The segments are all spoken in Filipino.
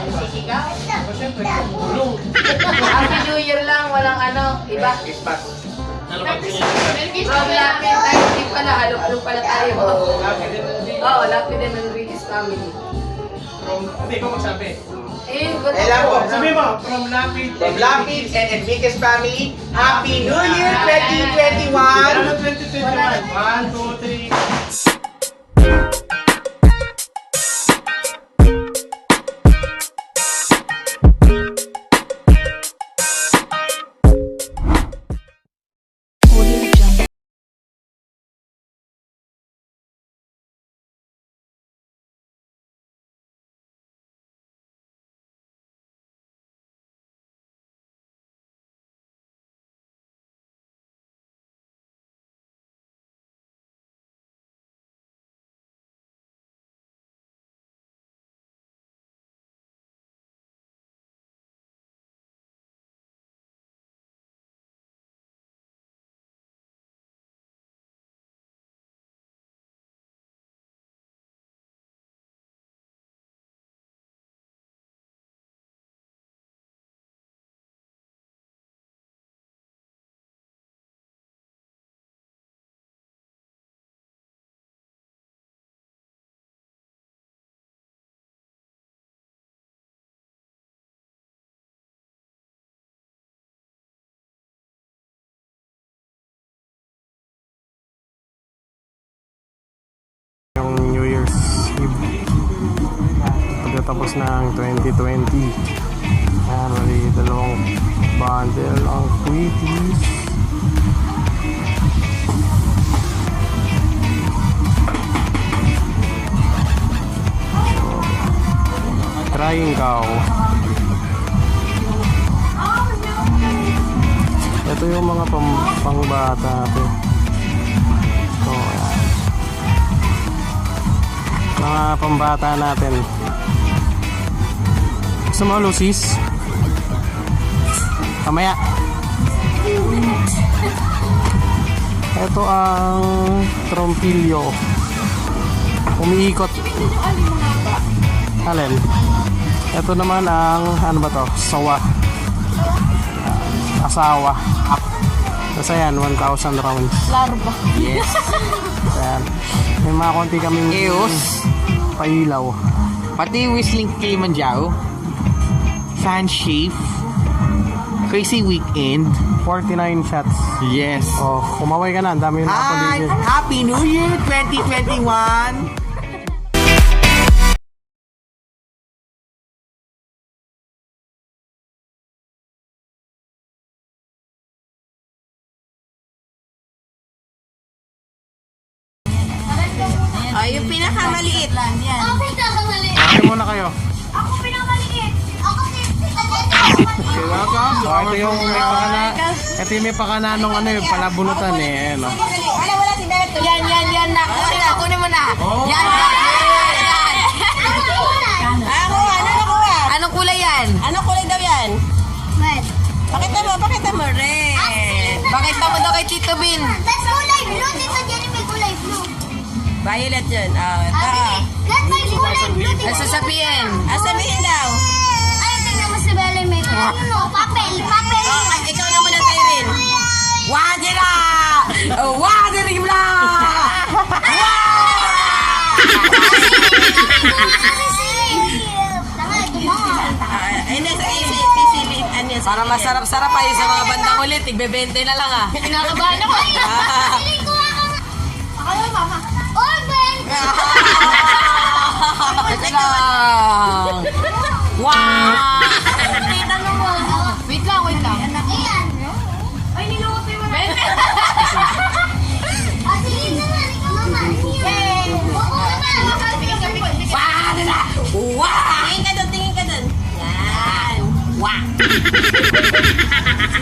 Sisigaw. Happy New Year lang, walang ano, iba. Christmas. From Lapid, tayo din pala, halo-halo pala tayo. Oo, Lapid and Enriquez family. Hindi ko magsabi. Ba't po. Sabi mo, from Lapid. From Lapid and Enriquez family, Happy New Year 2021! 2021. 1, 2, 3. Yung New Year's Eve pagkatapos ng 2020. Ayan, mali dalawang bundle ang Tweeties. Crying Cow. Ito yung mga pangbata natin. So, ayan. Mga pambata natin. Gusto mo, Lucis? Kamaya. Ito ang trompilyo. Umiikot. Alin? Ito naman ang, ano ba to? Sawa. Asawa. Kasi yan, 1,000 rounds. Larva. Yes. Ayan. May mga konti kaming Eos, pailaw. pati Whistling Kilimanjaro, Fanshave, Crazy Weekend. 49 shots. Yes. Oh, kumaway ka na. Ang dami yung Hi! nakapaligid. Happy New Year 2021! Ay, yung pinakamaliit lang yan. Ako pinakamaliit. Okay muna kayo. Ako pinakamaliit. Ako Welcome. So, ito yung may pakana. Ito yung may pakana nung ano yung palabunutan eh. Ayan, oh. Wala si Beto. Yan. Kunin mo na. Yan. Ako, ano nakuha? Anong kulay yan? Anong kulay daw yan? Red. Pakita mo. Red. Bakit mo daw kay Tito Bin? That's kulay blue. Dito dyan may kulay blue. Violet yun. Ito. That may kulay blue. Ano sasabihin? Sabihin daw. Ay, tingnan mo si Belle may papel. Ikaw na muna, Tyrene. Wadira! Wadiri bla! Para masarap-sarap ay sa mga bandang ulit, tigbe-20 na lang ah. Kinakabahan ako. Piling ko ako. Ako yung mama. Oh, Ben! Ito lang. Wow! Wait lang. Ayan. Ay, nilukoy mo na. Sige naman. Ikaw naman. Yay! Oo naman. Wadira! Wow! Tingin ka dun. Yan. Wow!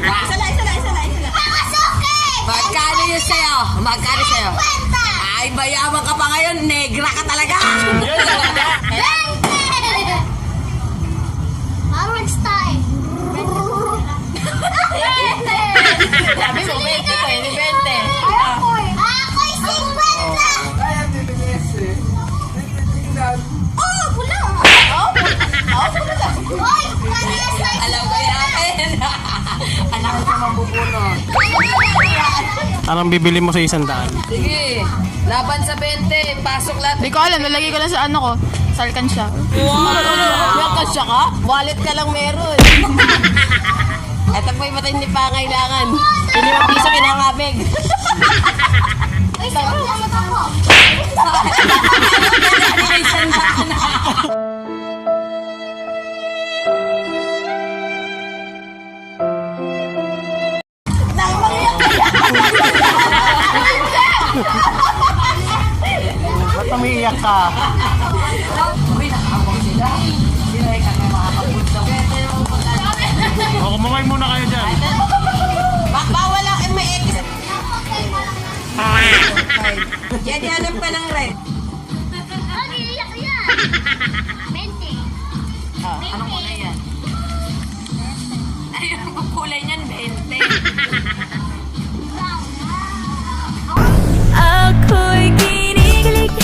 Isa lang. Pakasuki! Magkano yun sa'yo? Magkano sa'yo? Kwenta! Ay, mayaman ka pa ngayon. Negra ka talaga. Bente! Orange time. Bente! Sabi mo, 20 ko eh, 20. Ako'y 50! Oh, pula! Oh, pula! Anong bibili mo sa 100? Sige. Laban sa 20. Pasok lahat. Hindi ko alam, nalagay ko lang sa ano ko. Sa alkansya. Wow! May alkansya ka? Wallet ka lang meron. Ito po yung hindi pa kailangan. 5 piso kinakabig. Uy, sarap na ako. Ba't umiiyak ka? O, kumamay muna kayo dyan. Bawal lang may X. Yan, hanap ka ng red. Ang iiyak yan. 20. Anong kulay yan? Ay, ang kulay niyan, 20. Ako'y kinikilig.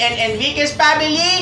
and Enriquez family,